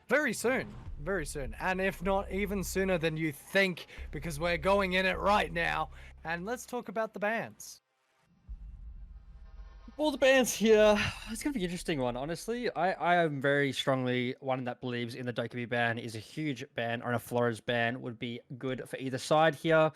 Very soon. Very soon. And if not even sooner than you think, because we're going in it right now. And let's talk about the bans. Well, the bands here, it's going to be an interesting one, honestly. I am very strongly one that believes in the Dokkaebi ban is a huge ban, or a Flores ban would be good for either side here.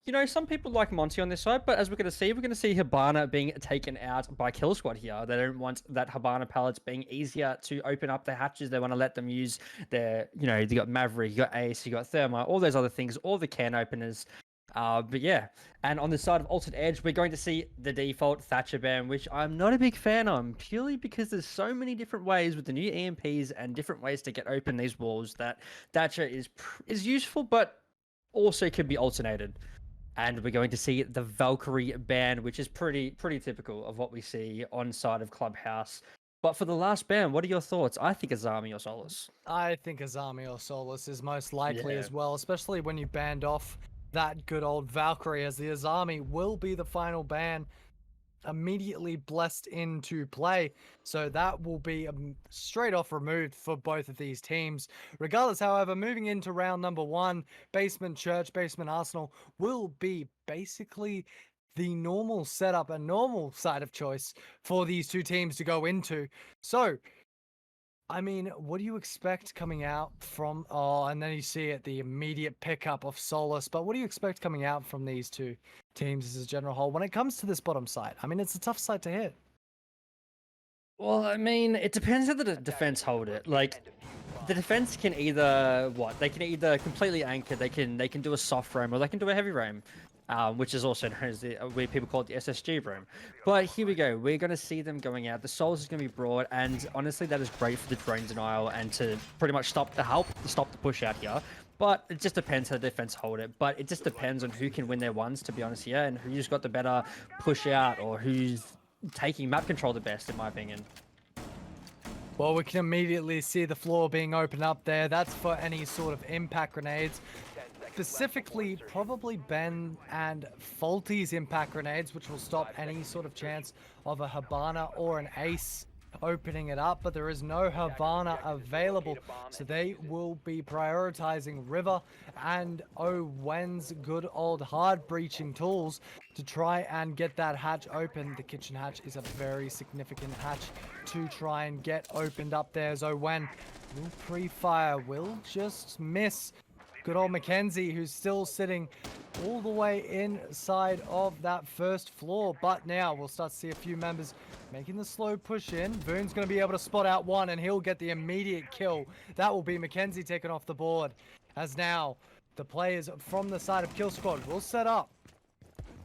You know, some people like Monty on this side, but as we're going to see Hibana being taken out by Kill Squad here. They don't want that Hibana pallets being easier to open up the hatches. They want to let them use their, you know, you got Maverick, you got Ace, you got Thermite, all those other things, all the can openers. But yeah, and on the side of Altered Edge, we're going to see the default Thatcher ban, which I'm not a big fan of, purely because there's so many different ways with the new EMPs and different ways to get open these walls that Thatcher is useful, but also can be alternated. And we're going to see the Valkyrie ban, which is pretty typical of what we see on side of Clubhouse. But for the last ban, what are your thoughts? I think Azami or Solus. I think Azami or Solus is most likely Yeah. as well, especially when you banned off that good old Valkyrie, as the Azami will be the final ban immediately blessed into play. So that will be straight off removed for both of these teams. Regardless, however, moving into round number 1, Basement Church, Basement Arsenal will be basically the normal setup, a normal side of choice for these two teams to go into. So I mean, what do you expect coming out from? Oh, and then you see it, the immediate pickup of Solus. But what do you expect coming out from these two teams as a general whole when it comes to this bottom side? I mean, it's a tough side to hit. Well, I mean, it depends how the defense hold it. Like, the defense can either they can either completely anchor, they can do a soft roam, or they can do a heavy roam, which is also known as where people call it the SSG roam. But here we go, we're going to see them going out. The Souls is going to be broad, and honestly, that is great for the drone denial and to pretty much stop the push out here. But it just depends how the defense hold it. But it just depends on who can win their ones, to be honest here, and who's got the better push out, or who's taking map control the best, in my opinion. Well, we can immediately see the floor being opened up there. That's for any sort of impact grenades. Specifically, probably Ben and Faulty's impact grenades, which will stop any sort of chance of a Hibana or an Ace opening it up, but there is no Hibana available, so they will be prioritizing River and Owen's good old hard breaching tools to try and get that hatch open. The kitchen hatch is a very significant hatch to try and get opened up there. As Owen will pre-fire, will just miss. Good old Mackenzie, who's still sitting all the way inside of that first floor. But now we'll start to see a few members making the slow push in. Boone's going to be able to spot out one, and he'll get the immediate kill. That will be Mackenzie taken off the board. As now the players from the side of Kill Squad will set up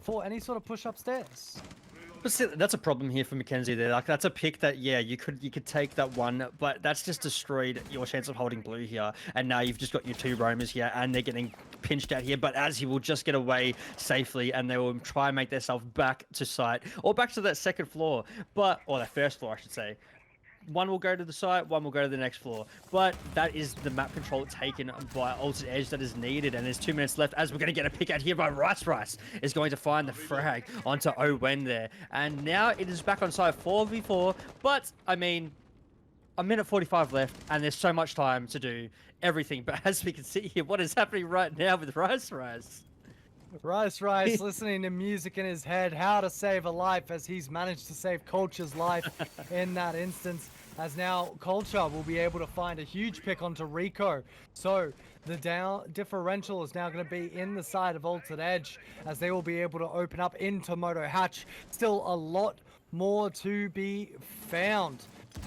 for any sort of push upstairs. But see, that's a problem here for Mackenzie there. Like, that's a pick that, yeah, you could take that one, but that's just destroyed your chance of holding blue here. And now you've just got your two roamers here, and they're getting pinched out here. But as he will just get away safely, and they will try and make themselves back to site, or back to that second floor, or that first floor, I should say. One will go to the site, one will go to the next floor. But that is the map control taken by Altered Edge that is needed. And there's 2 minutes left as we're going to get a pick out here by Rice. Rice is going to find the frag onto Owen there. And now it is back on site 4v4. But, I mean, a minute 45 left, and there's so much time to do everything. But as we can see here, what is happening right now with Rice Rice? Rice listening to music in his head, how to save a life, as he's managed to save Culture's life in that instance, as now Culture will be able to find a huge pick onto Rico. So the down differential is now going to be in the side of Altered Edge, as they will be able to open up into Moto Hatch. Still a lot more to be found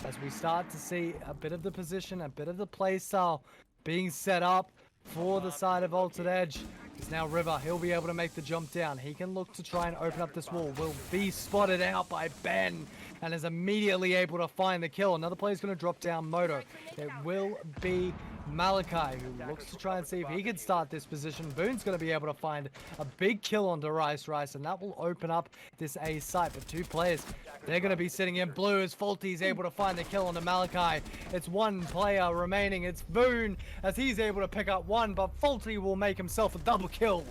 as we start to see a bit of the position, a bit of the play style being set up for the side of Altered Edge. Is now River. He'll be able to make the jump down. He can look to try and open up this wall. Will be spotted out by Ben and is immediately able to find the kill. Another player is going to drop down Moto. It will be Malachi, who looks to try and see if he can start this position. Boone's going to be able to find a big kill onto Rice, and that will open up this A site. But two players, they're going to be sitting in blue as Faulty's able to find the kill onto Malachi. It's one player remaining. It's Boone, as he's able to pick up one, but Faulty will make himself a double kill,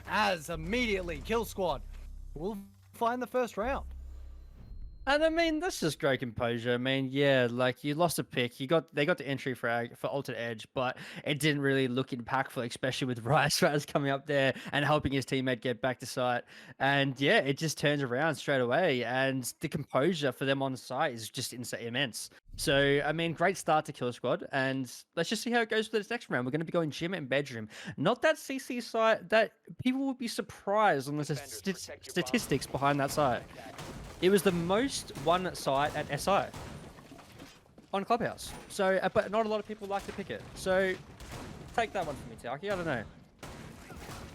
as immediately Kill Squad will find the first round. And I mean, that's just great composure. I mean, yeah, like you lost a pick. They got the entry frag for Altered Edge, but it didn't really look impactful, especially with Rice coming up there and helping his teammate get back to site. And yeah, it just turns around straight away. And the composure for them on site is just immense. So I mean, great start to Kill Squad, and let's just see how it goes for this next round. We're going to be going gym and bedroom. Not that CC site that people would be surprised on the statistics behind that site. It was the most won site at SI on Clubhouse. So, but not a lot of people like to pick it. So, take that one from me, Taki. I don't know.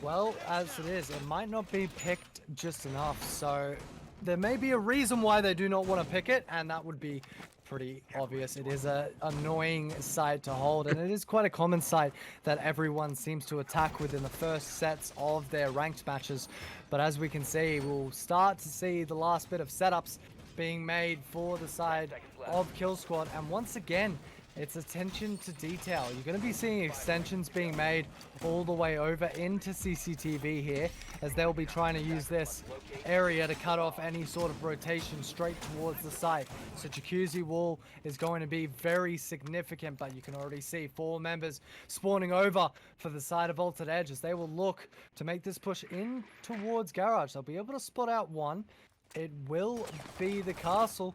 Well, as it is, it might not be picked just enough. So, there may be a reason why they do not want to pick it, and that would be pretty obvious. It is a annoying site to hold, and it is quite a common site that everyone seems to attack within the first sets of their ranked matches. But as we can see, we'll start to see the last bit of setups being made for the side of Kill Squad, and once again, it's attention to detail. You're going to be seeing extensions being made all the way over into CCTV here, as they'll be trying to use this area to cut off any sort of rotation straight towards the site. So Jacuzzi wall is going to be very significant, but you can already see 4 members spawning over for the side of Altered Edge as they will look to make this push in towards Garage. They'll be able to spot out one. It will be the castle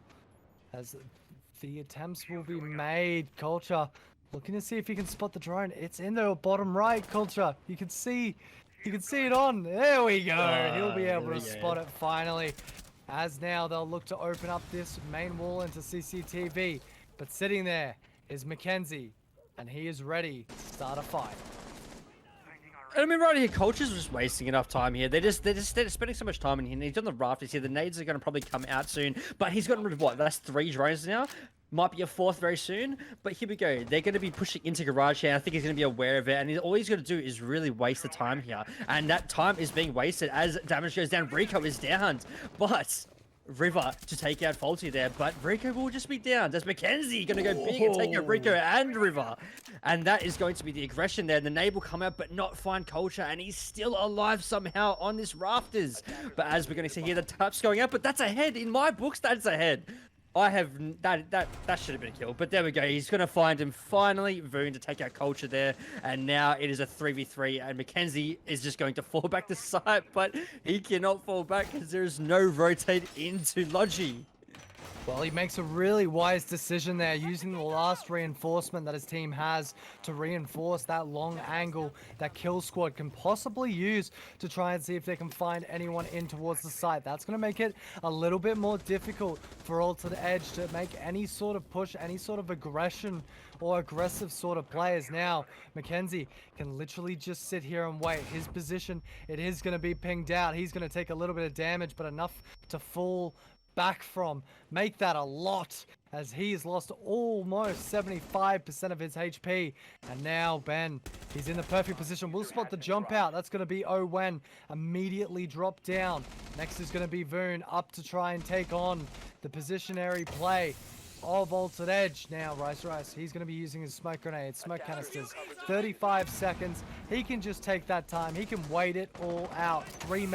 as the attempts will be made. Culture looking to see if he can spot the drone. It's in the bottom right, Culture. You can see it on. There we go. He'll be able to spot it finally. As now they'll look to open up this main wall into CCTV. But sitting there is Mackenzie, and he is ready to start a fight. I mean, right here, Culture's just wasting enough time here. They're spending so much time in here. He's on the rafters here. The nades are going to probably come out soon, but he's gotten rid of what? That's 3 drones now. Might be a 4th very soon, but here we go. They're going to be pushing into Garage here. I think he's going to be aware of it, and all he's going to do is really waste the time here. And that time is being wasted as damage goes down. Rico is down, but River to take out Faulty there, but Rico will just be down. There's Mackenzie going to go big and take out Rico and River. And that is going to be the aggression there. The nade will come out, but not find Culture, and he's still alive somehow on this rafters. But as we're going to see here, the tap's going out, but that's a head. In my books, that's a head. I have that should have been a kill, but there we go. He's going to find him finally. Voon to take out Culture there, and now it is a 3v3, and Mackenzie is just going to fall back to site, but he cannot fall back because there is no rotate into Logi. Well, he makes a really wise decision there, using the last reinforcement that his team has to reinforce that long angle that Kill Squad can possibly use to try and see if they can find anyone in towards the site. That's going to make it a little bit more difficult for Altered Edge to make any sort of push, any sort of aggression or aggressive sort of players. Now, Mackenzie can literally just sit here and wait. His position, it is going to be pinged out. He's going to take a little bit of damage, but enough to fall back from. Make that a lot, as he's lost almost 75% of his HP. And now Ben, he's in the perfect position. We'll spot the jump out. That's going to be Owen. Immediately drop down. Next is going to be Voon up to try and take on the positionary play of Altered Edge. Now Rice, he's going to be using his smoke grenades, smoke canisters. 35 seconds. He can just take that time. He can wait it all out. 2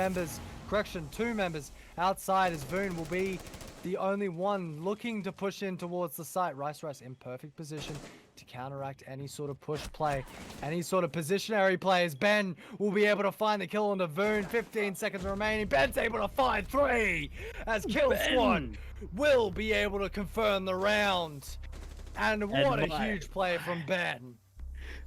members outside, as Voon will be the only one looking to push in towards the site. Rice in perfect position to counteract any sort of push play, any sort of positionary play, as Ben will be able to find the kill onto Voon. 15 seconds remaining. Ben's able to find 3 as Kill Squad will be able to confirm the round. And what a huge play from Ben.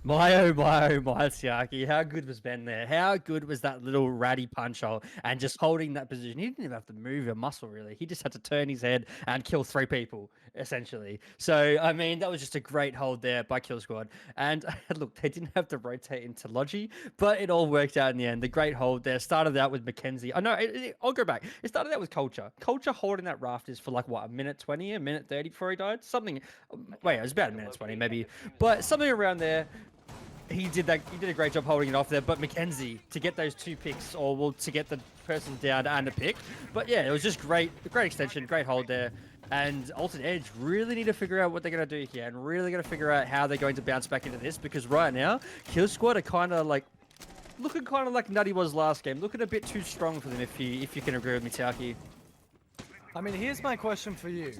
My oh my, Siaki. How good was Ben there? How good was that little ratty punch hole and just holding that position? He didn't even have to move a muscle, really. He just had to turn his head and kill 3 people, essentially. So, I mean, that was just a great hold there by Kill Squad. And look, they didn't have to rotate into Logi, but it all worked out in the end. The great hold there started out with Mackenzie. Oh, no, I'll go back. It started out with Culture. Culture holding that rafters for like, what, a minute 20, a minute 30 before he died? Something. Wait, it was about a minute 20, maybe. But something around there. He did a great job holding it off there, but Mackenzie to get those 2 picks, or well, to get the person down and a pick. But yeah, it was just great extension, great hold there. And Altered Edge really need to figure out what they're going to do here, and really going to figure out how they're going to bounce back into this, because right now, Kill Squad are kind of like, looking kind of like Nutty was last game, looking a bit too strong for them, if you can agree with me, Tauki. I mean, here's my question for you.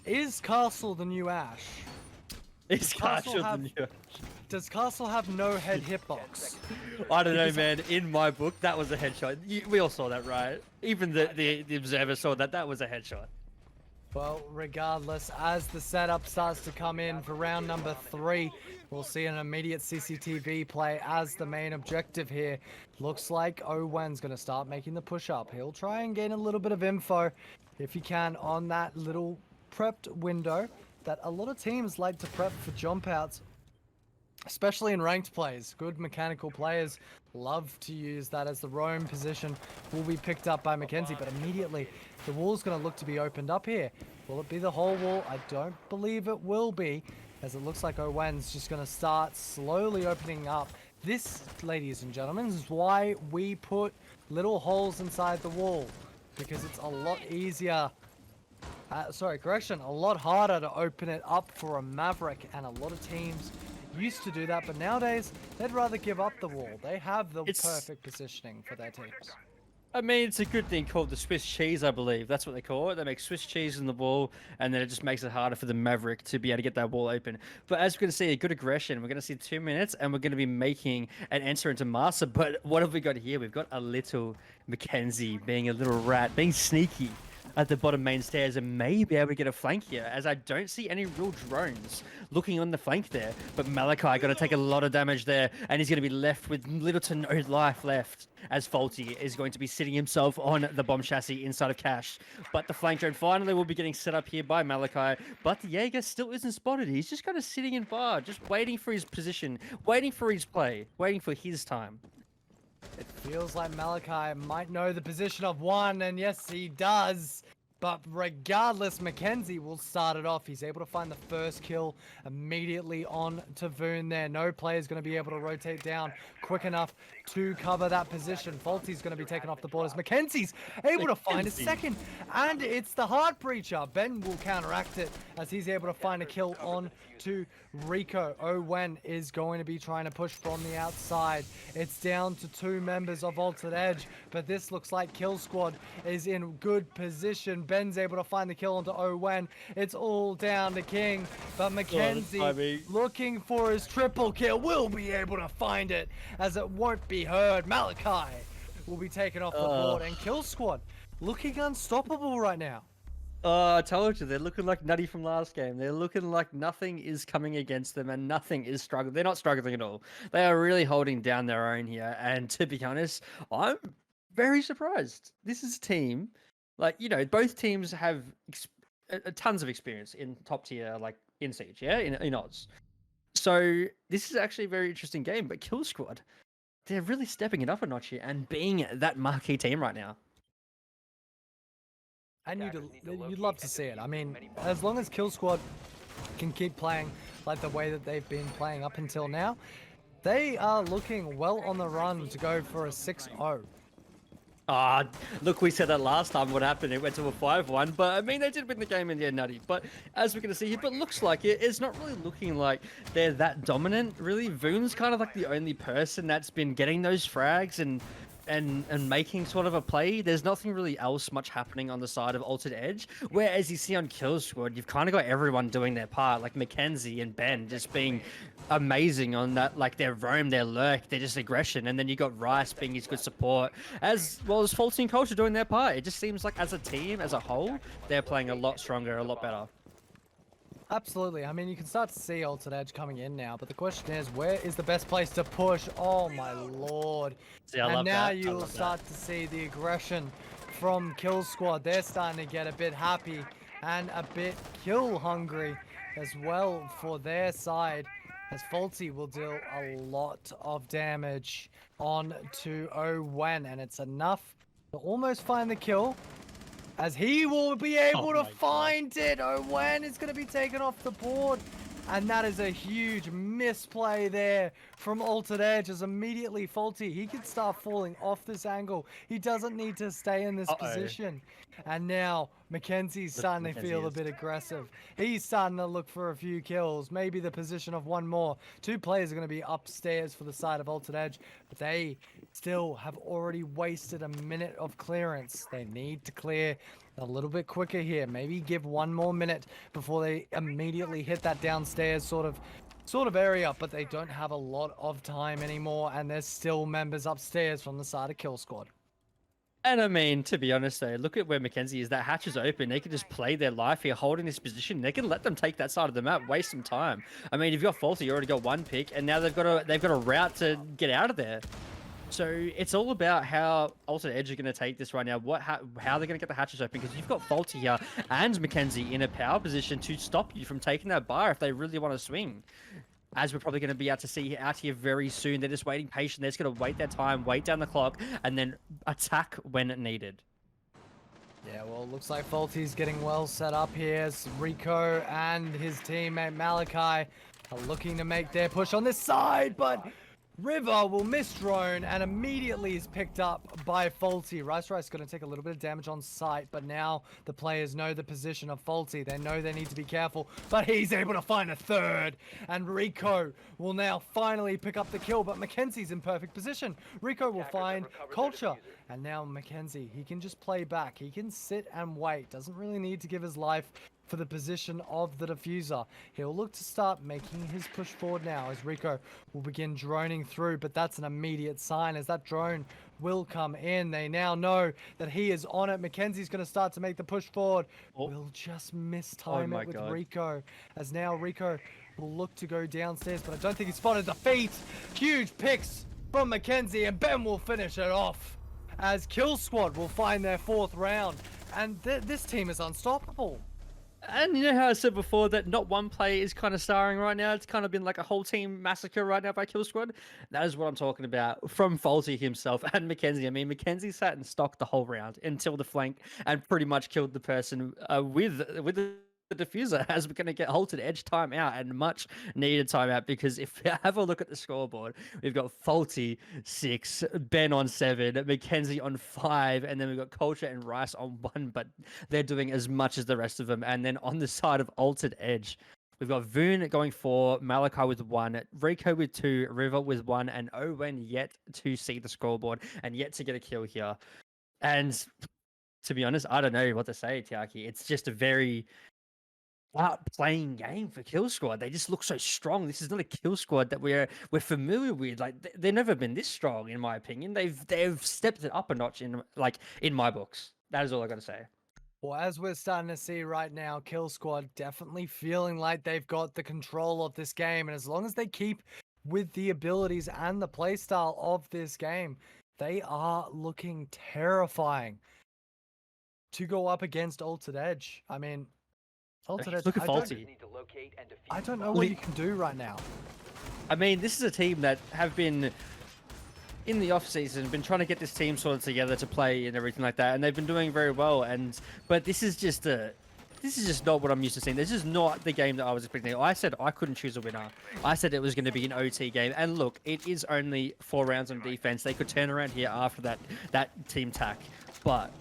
Is Castle the new Ash? It's Castle Castle have- the new. Does Castle have no head hitbox? I don't know, Because- man. In my book, that was a headshot. We all saw that, right? Even the observer saw that. That was a headshot. Well, regardless, as the setup starts to come in for round number 3, we'll see an immediate CCTV play as the main objective here. Looks like Owen's going to start making the push up. He'll try and gain a little bit of info, if he can, on that little prepped window that a lot of teams like to prep for jump outs, especially in ranked plays. Good mechanical players love to use that, as the roam position will be picked up by Mackenzie, but immediately the wall's going to look to be opened up here. Will it be the whole wall? I don't believe it will be, as it looks like Owen's just going to start slowly opening up. This, ladies and gentlemen, is why we put little holes inside the wall, because it's a lot easier. A lot harder to open it up for a Maverick, and a lot of teams used to do that, but nowadays they'd rather give up the wall. They have the perfect positioning for their teams. I mean, it's a good thing called the Swiss cheese, I believe. That's what they call it. They make Swiss cheese in the wall, and then it just makes it harder for the Maverick to be able to get that wall open. But as we're going to see, a good aggression. We're going to see 2 minutes, and we're going to be making an enter into Master. But what have we got here? We've got a little Mackenzie being a little rat, being sneaky at the bottom main stairs, and may be able to get a flank here, as I don't see any real drones looking on the flank there. But Malachi going to take a lot of damage there, and he's going to be left with little to no life left, as Faulty is going to be sitting himself on the bomb chassis inside of Cash. But the flank drone finally will be getting set up here by Malachi, but the Jaeger still isn't spotted. He's just kind of sitting in bar, just waiting for his position, waiting for his play, waiting for his time. It feels like Malachi might know the position of one, and yes, he does. But regardless, Mackenzie will start it off. He's able to find the first kill immediately on Tavoon there. No player's going to be able to rotate down quick enough to cover that position. Faulty's going to be taken off the board as Mackenzie's able to find a second. And it's the Heart Breacher. Ben will counteract it as he's able to find a kill on to Rico. Owen is going to be trying to push from the outside. It's down to 2 members of Altered Edge, but this looks like Kill Squad is in good position. Ben's able to find the kill onto Owen. It's all down to King, but Mackenzie looking for his triple kill will be able to find it, as it won't be heard. Malachi will be taken off the board, and Kill Squad looking unstoppable right now. I told you, they're looking like Nutty from last game. They're looking like nothing is coming against them and nothing is struggling. They're not struggling at all. They are really holding down their own here. And to be honest, I'm very surprised. This is a team, like, you know, both teams have tons of experience in top tier, like in Siege, yeah, in odds. So this is actually a very interesting game. But Kill Squad, they're really stepping it up a notch here and being that marquee team right now. And you'd love to see it. I mean, as long as Kill Squad can keep playing like the way that they've been playing up until now, they are looking well on the run to go for a 6-0. Look, we said that last time. What happened? It went to a 5-1, but I mean, they did win the game in the end, Nutty. But as we're going to see here, but looks like it's not really looking like they're that dominant, really. Voon's kind of like the only person that's been getting those frags and making sort of a play. There's nothing really else much happening on the side of Altered Edge. Whereas you see on Kill Squad, you've kind of got everyone doing their part, like Mackenzie and Ben just being amazing on that, like their roam, their lurk, their just aggression. And then you got Rice being his good support, as well as Faulty and Culture doing their part. It just seems like as a team, as a whole, they're playing a lot stronger, a lot better. Absolutely. I mean, you can start to see Altered Edge coming in now, but the question is, where is the best place to push? Oh my lord. See, and now you'll start to see the aggression from Kill Squad. They're starting to get a bit happy and a bit kill hungry as well for their side, as Faulty will deal a lot of damage on to Owen, and it's enough to almost find the kill, as he will be able to find it. Owen is going to be taken off the board. And that is a huge misplay there from Altered Edge, as immediately Faulty, he can start falling off this angle. He doesn't need to stay in this position. And now Mackenzie's starting to feel a bit aggressive. He's starting to look for a few kills, maybe the position of one more. Two players are going to be upstairs for the side of Altered Edge, but they still have already wasted a minute of clearance. They need to clear a little bit quicker here. Maybe give one more minute before they immediately hit that downstairs sort of area, but they don't have a lot of time anymore, and there's still members upstairs from the side of Kill Squad. And I mean, to be honest though, look at where Mackenzie is. That hatch is open. They can just play their life here, holding this position. They can let them take that side of the map, waste some time. I mean, if you've got Faulty, you already got one pick, and now they've got a route to get out of there. So it's all about how Altered Edge are going to take this right now. How they're going to get the hatches open, because you've got Faulty here and Mackenzie in a power position to stop you from taking that bar if they really want to swing. As we're probably going to be able to see out here very soon. They're just waiting patient. They're just going to wait their time, wait down the clock, and then attack when needed. Yeah, well, it looks like Faulty's getting well set up here as Rico and his teammate Malachi are looking to make their push on this side, but River will miss drone and immediately is picked up by Faulty. Rice going to take a little bit of damage on sight, but now the players know the position of Faulty. They know they need to be careful, but he's able to find a third, and Rico will now finally pick up the kill, but Mackenzie's in perfect position. Rico will find Culture, and now Mackenzie, he can just play back. He can sit and wait. Doesn't really need to give his life for the position of the diffuser. He'll look to start making his push forward now as Rico will begin droning through, but that's an immediate sign as that drone will come in. They now know that he is on it. Mackenzie's going to start to make the push forward. Will just mistime it with Rico, as now Rico will look to go downstairs, but I don't think he spotted the feet. Huge picks from Mackenzie, and Ben will finish it off as Kill Squad will find their fourth round, and this team is unstoppable. And you know how I said before that not one play is kind of starring right now? It's kind of been like a whole team massacre right now by Kill Squad. That is what I'm talking about from Faulty himself and Mackenzie. I mean, Mackenzie sat and stocked the whole round until the flank and pretty much killed the person with the diffuser, as we're going to get Altered Edge timeout, and much needed timeout, because if you have a look at the scoreboard, we've got Faulty 6, Ben on 7, Mackenzie on 5, and then we've got Culture and Rice on 1, but they're doing as much as the rest of them. And then on the side of Altered Edge, we've got Voon going 4, Malachi with 1, Rico with 2, River with 1, and Owen yet to see the scoreboard and yet to get a kill here. And to be honest, I don't know what to say, Tiaki. It's just a very playing game for Kill Squad. They just look so strong. This is not a Kill Squad that we're familiar with. Like, they've never been this strong, in my opinion. They've stepped it up a notch in my books. That is all I got to say. Well, as we're starting to see right now, Kill Squad definitely feeling like they've got the control of this game, and as long as they keep with the abilities and the playstyle of this game, they are looking terrifying to go up against Altered Edge. I mean, Altered Edge, look at Faulty. I don't know what you can do right now. I mean, this is a team that have been in the off season, been trying to get this team sorted together to play and everything like that, and they've been doing very well. But this is just not what I'm used to seeing. This is not the game that I was expecting. I said I couldn't choose a winner. I said it was going to be an OT game, and look, it is only 4 rounds on defense. They could turn around here after that team tack, but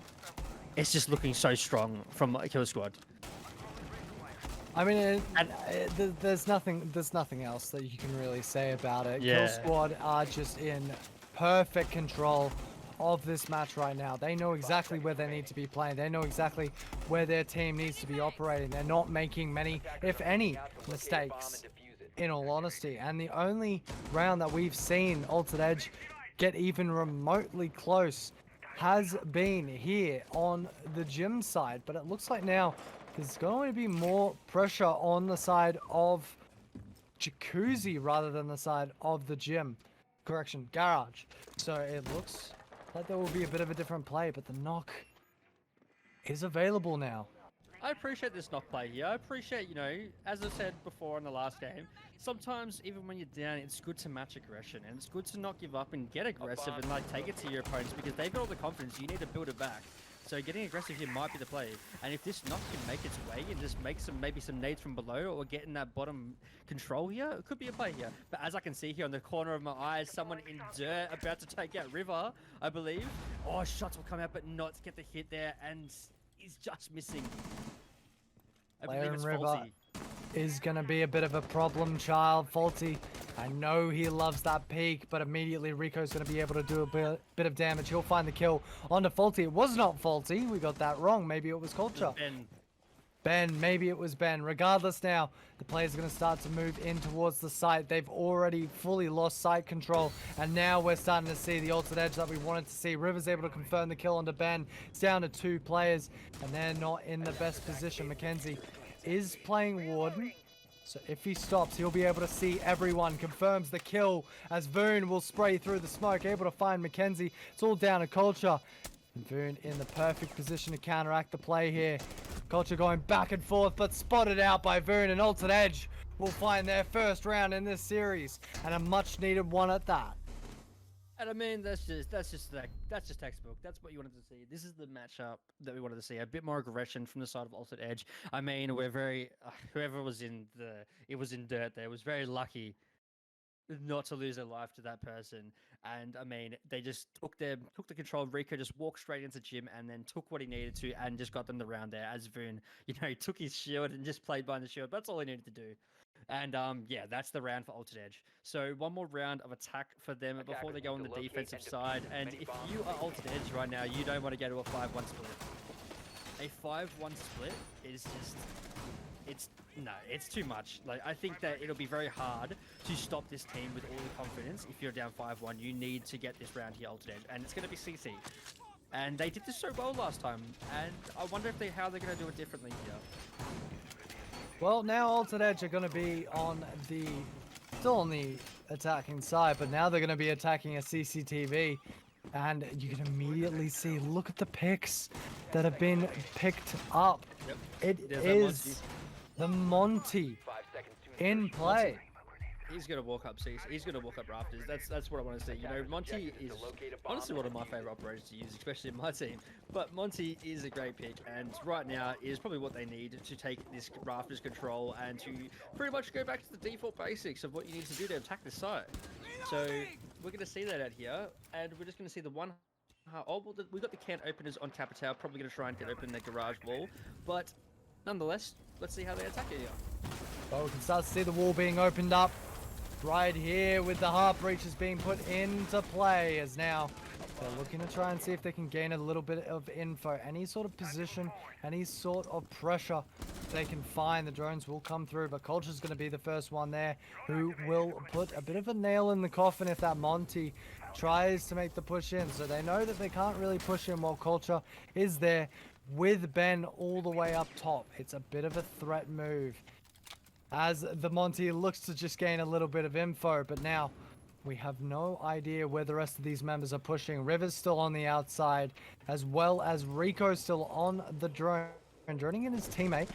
it's just looking so strong from Kill Squad. I mean, there's nothing else that you can really say about it. Yeah. Kill Squad are just in perfect control of this match right now. They know exactly where they need to be playing. They know exactly where their team needs to be operating. They're not making many, if any, mistakes, in all honesty. And the only round that we've seen Altered Edge get even remotely close has been here on the gym side. But it looks like now there's going to be more pressure on the side of Jacuzzi rather than the side of the gym. Correction, garage. So it looks like there will be a bit of a different play, but the knock is available now. I appreciate this knock play here. I appreciate, as I said before in the last game, sometimes even when you're down, it's good to match aggression, and it's good to not give up and get aggressive and take it to your opponents, because they've got all the confidence. You need to build it back. So getting aggressive here might be the play. And if this knock can make its way and just make maybe some nades from below, or get in that bottom control here, it could be a play here. But as I can see here on the corner of my eyes, someone in dirt about to take out River, I believe. Oh, shots will come out, but not get the hit there. And is just missing. I Player believe it's and River Faulty. is going to be a bit of a problem child. Faulty, I know he loves that peak, but immediately Rico's going to be able to do a bit of damage. He'll find the kill onto Faulty. It was not Faulty. We got that wrong. Maybe it was Culture. Ben, maybe it was Ben. Regardless now, the players are going to start to move in towards the site. They've already fully lost site control, and now we're starting to see the ultimate edge that we wanted to see. River's able to confirm the kill onto Ben. It's down to 2 players, and they're not in the best position. Mackenzie is playing Warden, so if he stops, he'll be able to see everyone. Confirms the kill as Voon will spray through the smoke, able to find Mackenzie. It's all down to Culture. And Voon in the perfect position to counteract the play here. Culture going back and forth, but spotted out by Voon, and Ultimate Edge will find their first round in this series, and a much needed one at that. And I mean, that's just textbook. That's what you wanted to see. This is the matchup that we wanted to see. A bit more aggression from the side of Ultimate Edge. I mean, we're very whoever was in dirt there was very lucky not to lose their life to that person. And I mean, they just took the control. Rico just walked straight into Jim and then took what he needed to and just got them the round there. As Voon, took his shield and just played behind the shield. That's all he needed to do. And yeah, that's the round for Ultimate Edge. So one more round of attack for them before they go on the defensive side. And if you are Ultimate Edge right now, you don't want to go to a 5-1 split. A 5-1 split is just... It's too much. Like, I think that it'll be very hard to stop this team with all the confidence. If you're down 5-1, you need to get this round here, Ultimate Edge, and it's going to be CC. And they did this so well last time, and I wonder how they're going to do it differently here. Well, now Ultimate Edge are going to be still on the attacking side, but now they're going to be attacking a CCTV. And you can immediately see, look at the picks that have been picked up. Yep. It is the Monty in play. He's gonna walk up seats. He's gonna walk up rafters. That's what I want to see. Monty is honestly one of my favorite operators to use, especially in my team. But Monty is a great pick, and right now is probably what they need to take this rafters control and to pretty much go back to the default basics of what you need to do to attack this site. So we're gonna see that out here, and we're just gonna see the one. We got the can openers on Capitao. Probably gonna try and get open the garage wall, but nonetheless, let's see how they attack it here. Well, we can start to see the wall being opened up. Right here with the heart breaches being put into play, as now they're looking to try and see if they can gain a little bit of info, any sort of position, any sort of pressure they can find. The drones will come through, but Culture's going to be the first one there who will put a bit of a nail in the coffin if that Monty tries to make the push in. So they know that they can't really push in while Culture is there with Ben all the way up top. It's a bit of a threat move, as the Monty looks to just gain a little bit of info, but now we have no idea where the rest of these members are pushing. River's still on the outside, as well as Rico still on the drone, droning in his teammate,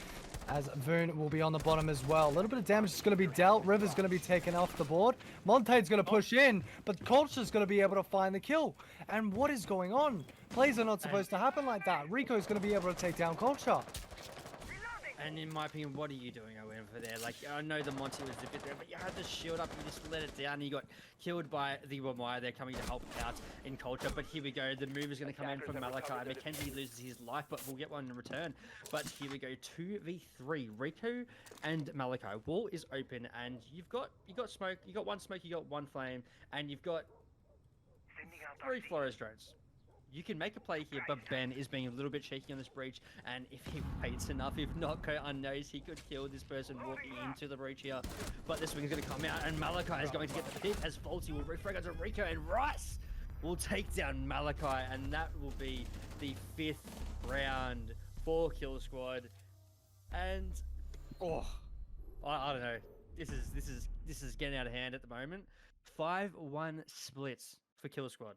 as Voon will be on the bottom as well. A little bit of damage is going to be dealt. River's going to be taken off the board. Montade's going to push in, but Culture's going to be able to find the kill. And what is going on? Plays are not supposed to happen like that. Rico's going to be able to take down Culture. And in my opinion, what are you doing over there? Like, I know the Monty was a bit there, but you had the shield up, you just let it down, and you got killed by the Wamaya. They're coming to help out in Culture, but here we go. The move is going to come in from Malachi. Mackenzie loses his life, but we'll get one in return. But here we go, 2v3, Rico and Malachi. Wall is open, and you got smoke, you got one smoke, you got one flame, and you've got 3 Flores drones. You can make a play here, but Ben is being a little bit shaky on this breach, and if he waits enough, if not go unknows, he could kill this person walking into the breach here. But this wing is going to come out, and Malachi is going to get the pick as Faulty will refrag onto Rico, and Rice will take down Malachi, and that will be the 5th round for Kill Squad. And I don't know, this is getting out of hand at the moment. 5-1 splits for Kill Squad.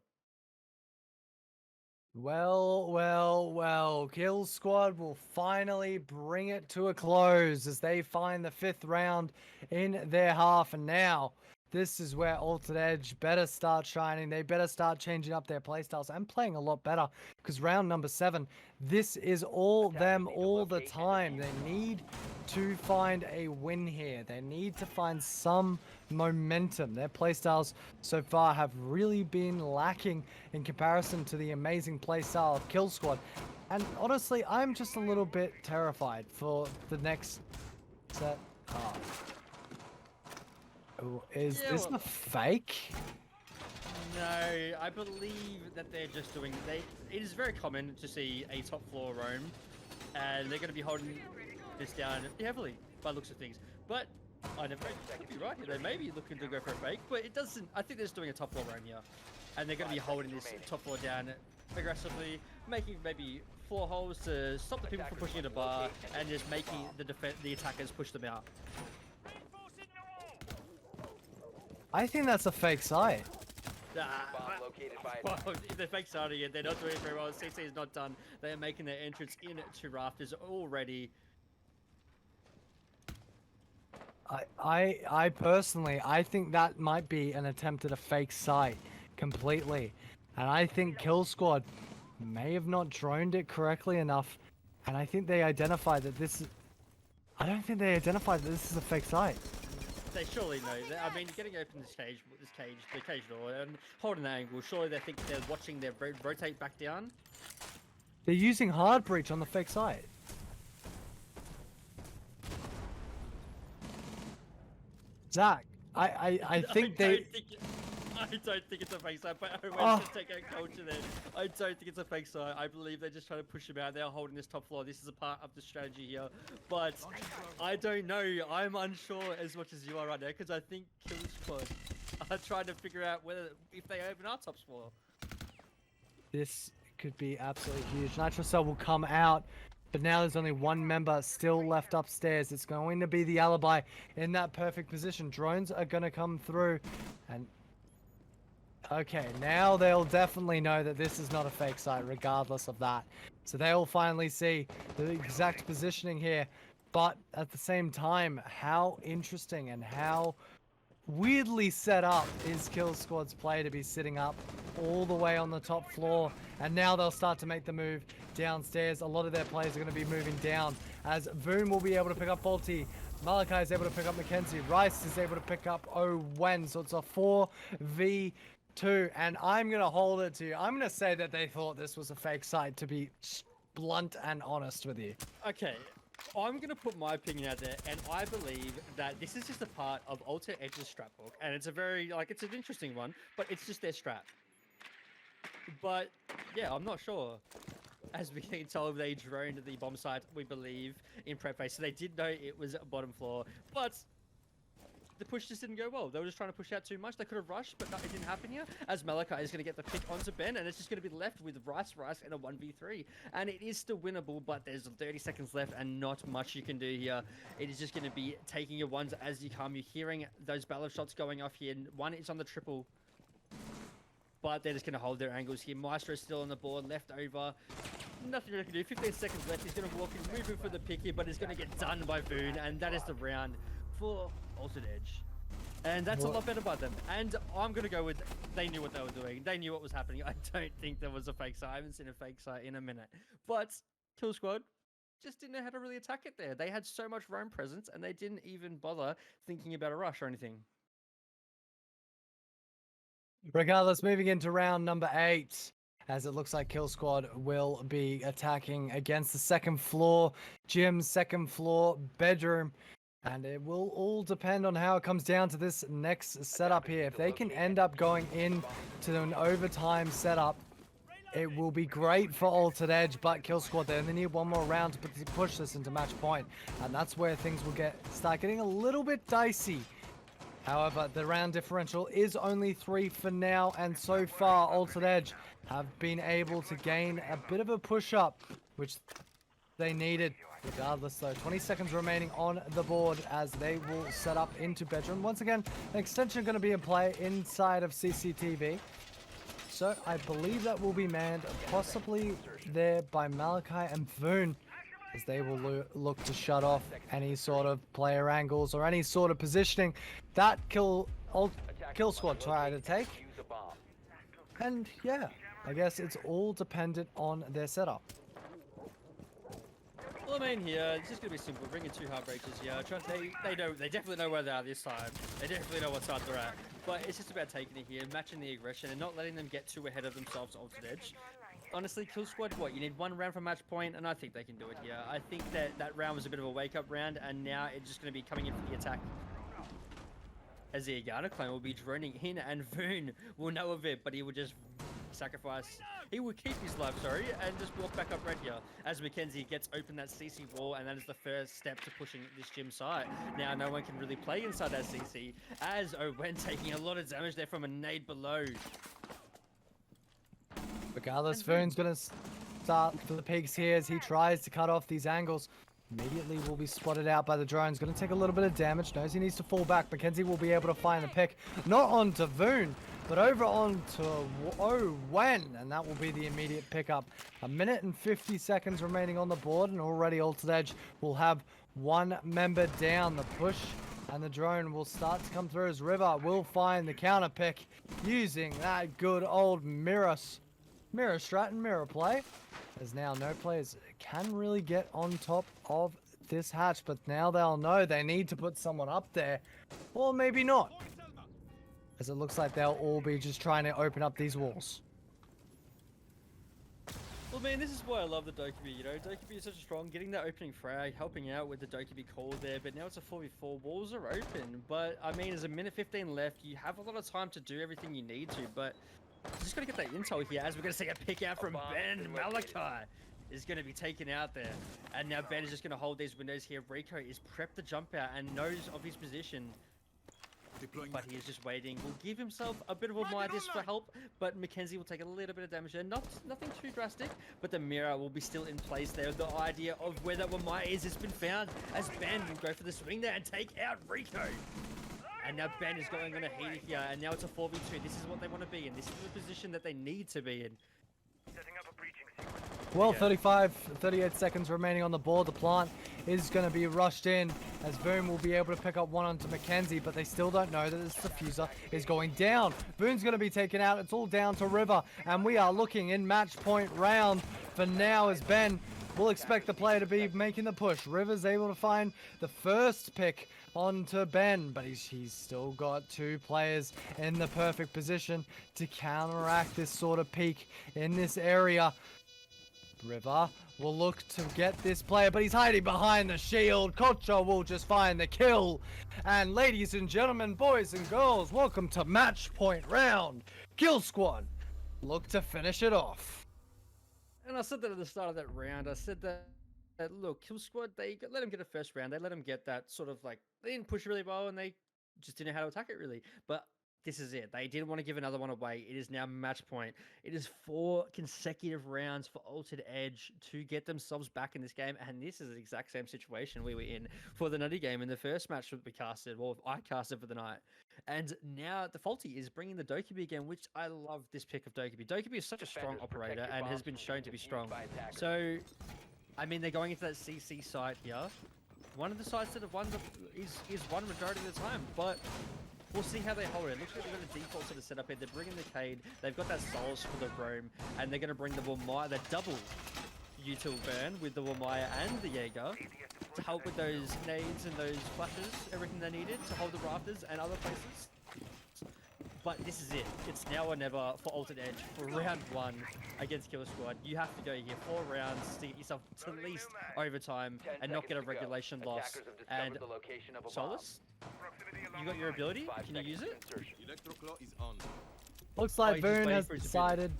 Well, Kill Squad will finally bring it to a close as they find the 5th round in their half. And now, this is where Ultimate Edge better start shining. They better start changing up their playstyles and playing a lot better, because round number 7, this is all them all the time. They need to find a win here. They need to find some momentum. Their playstyles so far have really been lacking in comparison to the amazing playstyle of Kill Squad. And honestly, I'm just a little bit terrified for the next set up. Oh, is Yeah, this well- a fake? No, I believe that they're just doing. It is very common to see a top floor roam, and they're going to be holding this down heavily by the looks of things. But I never could be right here. They may be looking to go for a fake, but it doesn't. I think they're just doing a top floor roam here, and they're going to be holding this top floor down aggressively, making maybe floor holes to stop the people from pushing in a bar, and just making the attackers push them out. I think that's a fake site. Well, if they're fake starting it, they're not doing it very well. CC is not done. They are making their entrance into rafters already. I personally, I think that might be an attempt at a fake site completely. And I think Kill Squad may have not droned it correctly enough. And I think they identified that this is... I don't think they identified that this is a fake site. They surely know. I mean, getting open the cage door, and holding that angle. Surely they think they're watching their rotate back down. They're using hard breach on the fake site. Zach, I think they... I don't think it's a fake site, but I went to take out culture then. I don't think it's a fake site. I believe they're just trying to push them out. They're holding this top floor. This is a part of the strategy here. But I don't know. I'm unsure as much as you are right now, because I think Kill Squad are trying to figure out if they open our top floor. This could be absolutely huge. Nitro Cell will come out, but now there's only one member still left upstairs. It's going to be the alibi in that perfect position. Drones are going to come through, and okay, now they'll definitely know that this is not a fake site regardless of that. So they'll finally see the exact positioning here. But at the same time, how interesting and how weirdly set up is Kill Squad's play to be sitting up all the way on the top floor. And now they'll start to make the move downstairs. A lot of their players are going to be moving down, as Voon will be able to pick up Faulty. Malachi is able to pick up Mackenzie. Rice is able to pick up Owen. So it's a 4v2, and I'm going to hold it to you. I'm going to say that they thought this was a fake site, to be blunt and honest with you. Okay, I'm going to put my opinion out there, and I believe that this is just a part of Alter Edge's strap book, and it's a very, it's an interesting one, but it's just their strap. But, yeah, I'm not sure. As we can tell, they droned the bomb site, we believe, in prep phase, so they did know it was bottom floor, but the push just didn't go well. They were just trying to push out too much. They could have rushed, but it didn't happen here, as Malachi is going to get the pick onto Ben, and it's just going to be left with Rice and a 1v3. And it is still winnable, but there's 30 seconds left and not much you can do here. It is just going to be taking your ones as you come. You're hearing those battle shots going off here. One is on the triple, but they're just going to hold their angles here. Maestro is still on the board, left over. Nothing really can do. 15 seconds left. He's going to walk in, moving for the pick here, but he's going to get done by Voon, and that is the round for Altered Edge. And that's a lot better by them. And I'm going to go with they knew what they were doing. They knew what was happening. I don't think there was a fake site. I haven't seen a fake site in a minute. But Kill Squad just didn't know how to really attack it there. They had so much roam presence, and they didn't even bother thinking about a rush or anything. Regardless, moving into round number 8, as it looks like Kill Squad will be attacking against the second floor gym, second floor bedroom. And it will all depend on how it comes down to this next setup here. If they can end up going into an overtime setup, it will be great for Altered Edge, but Kill Squad, they only need one more round to push this into match point. And that's where things will start getting a little bit dicey. However, the round differential is only 3 for now, and so far Altered Edge have been able to gain a bit of a push-up, which they needed. Regardless, though, 20 seconds remaining on the board as they will set up into bedroom. Once again, an extension going to be in play inside of CCTV. So I believe that will be manned possibly there by Malachi and Voon, as they will look to shut off any sort of player angles or any sort of positioning that Kill Squad try to take. And yeah, I guess it's all dependent on their setup. Well, I mean, here, it's just going to be simple. Bringing 2 heartbreakers here. They definitely know where they are this time. They definitely know what side they're at. But it's just about taking it here, matching the aggression, and not letting them get too ahead of themselves, Altered Edge. honestly, Kill Squad, what? You need 1 round for match point, and I think they can do it here. I think that round was a bit of a wake-up round, and now it's just going to be coming in for the attack. As the Agana clan will be droning in, and Voon will know of it, but he will just sacrifice. He will keep his life, sorry, and just walk back up right here. As Mackenzie gets open that CC wall, and that is the first step to pushing this gym site. Now no one can really play inside that CC, as Owen taking a lot of damage there from a nade below. Regardless, Voon's going to start for the pigs here as he tries to cut off these angles. Immediately will be spotted out by the drones. Going to take a little bit of damage. Knows he needs to fall back. Mackenzie will be able to find the pick. Not onto Voon, but over onto Owen. And that will be the immediate pickup. 1 minute and 50 seconds remaining on the board. And already Altered Edge will have 1 member down. The push and the drone will start to come through as River will find the counter pick using that good old mirror strat and mirror play. As now no players can really get on top of this hatch, but now they'll know they need to put someone up there, or maybe not, as it looks like they'll all be just trying to open up these walls. Well, man, this is why I love the Dokkaebi, you know. Dokkaebi is such a strong, getting that opening frag, helping out with the Dokkaebi call there, but now it's a 4v4, walls are open, but, I mean, there's 1:15 left, you have a lot of time to do everything you need to, but just gotta get that intel here, as we're gonna see a pick out from Ben. Malachi is gonna be taken out there, and now Ben is just gonna hold these windows here. Rico is prepped to jump out and knows of his position, but he is just waiting. Will give himself a bit of a Midas for help, but Mackenzie will take a little bit of damage there. Nothing too drastic, but the mirror will be still in place there. The idea of where that Wamai is has been found, as Ben will go for the swing there and take out Rico. And now Ben is going on a heater here, and now it's a 4v2. This is what they want to be in. This is the position that they need to be in. Setting up a breaching sequence. Well, 38 seconds remaining on the board. The plant is going to be rushed in, as Boom will be able to pick up 1 onto Mackenzie, but they still don't know that this diffuser is going down. Boom's going to be taken out. It's all down to River, and we are looking in match point round for now, as Ben will expect the player to be making the push. River's able to find the first pick onto Ben, but he's still got 2 players in the perfect position to counteract this sort of peak in this area. River will look to get this player, but he's hiding behind the shield. Kocho will just find the kill. And ladies and gentlemen, boys and girls, welcome to match point round. Kill Squad look to finish it off. And I said that at the start of that round. I said that look, Kill Squad, they let him get a first round. They let him get that sort of like, they didn't push really well, and they just didn't know how to attack it really. But this is it. They didn't want to give another one away. It is now match point. It is 4 consecutive rounds for Altered Edge to get themselves back in this game. And this is the exact same situation we were in for the Nutty game in the first match that we casted. Well, I casted for the night. And now the Faulty is bringing the Dokkaebi again, which I love this pick of Dokkaebi. Dokkaebi is such a strong operator and has been shown to be strong. So, I mean, they're going into that CC site here. One of the sites that have won is won majority of the time, but we'll see how they hold it. It looks like they've got a default sort of setup here. They're bringing the Cade. They've got that Souls for the Roam, and they're going to bring the Wamaya, the double util burn with the Wamaya and the Jaeger to help with those nades and those flashes, everything they needed to hold the rafters and other places. But this is it. It's now or never for Altered Edge for round 1 against Kill Squad. You have to go here 4 rounds to get yourself to at least overtime and not get a regulation loss. And Solus, you got your ability? Can you use it? Looks like Boone has decided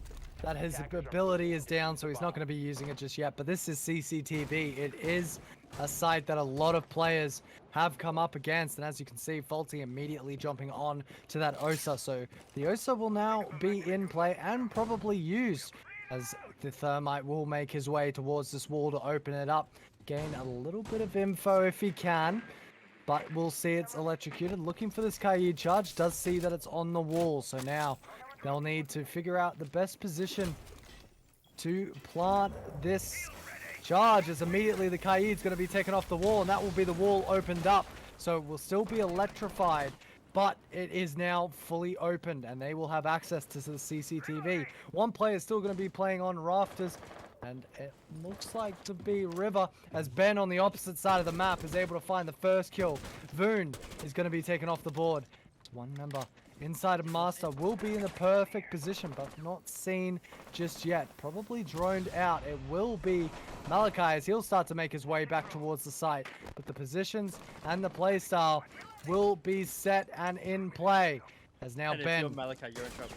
that his ability is down, so he's not going to be using it just yet. But this is CCTV. It is a site that a lot of players have come up against, and as you can see, Faulty immediately jumping on to that OSA. So the OSA will now be in play and probably used, as the Thermite will make his way towards this wall to open it up, gain a little bit of info if he can. But we'll see it's electrocuted. Looking for this Kaid charge, does see that it's on the wall. So now they'll need to figure out the best position to plant this charge, as immediately the Kaid's going to be taken off the wall, and that will be the wall opened up. So it will still be electrified, but it is now fully opened, and they will have access to the CCTV. One player is still going to be playing on rafters, and it looks like to be River, as Ben on the opposite side of the map is able to find the first kill. Voon is going to be taken off the board. One member Inside of Master will be in the perfect position, but not seen just yet. Probably droned out. It will be Malachi as he'll start to make his way back towards the site. But the positions and the play style will be set and in play. As now And if Ben you're Malachi, you're in trouble.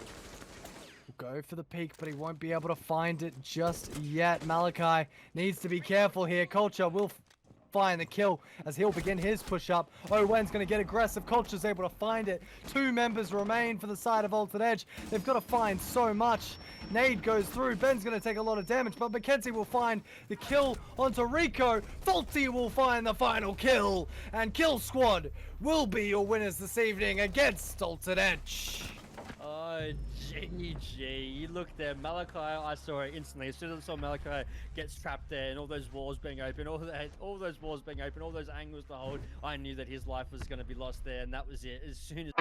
will go for the peak, but he won't be able to find it just yet. Malachi needs to be careful here. Culture will find the kill as he'll begin his push up. Owen's going to get aggressive. Culture's able to find it. 2 members remain for the side of Altered Edge. They've got to find so much. Nade goes through. Ben's going to take a lot of damage, but Mackenzie will find the kill onto Rico. Faulty will find the final kill. And Kill Squad will be your winners this evening against Altered Edge. Oh, GG. You look there, Malachi, I saw it instantly. As soon as I saw Malachi gets trapped there and all those walls being open, all those walls being open, all those angles to hold, I knew that his life was going to be lost there, and that was it. As soon as...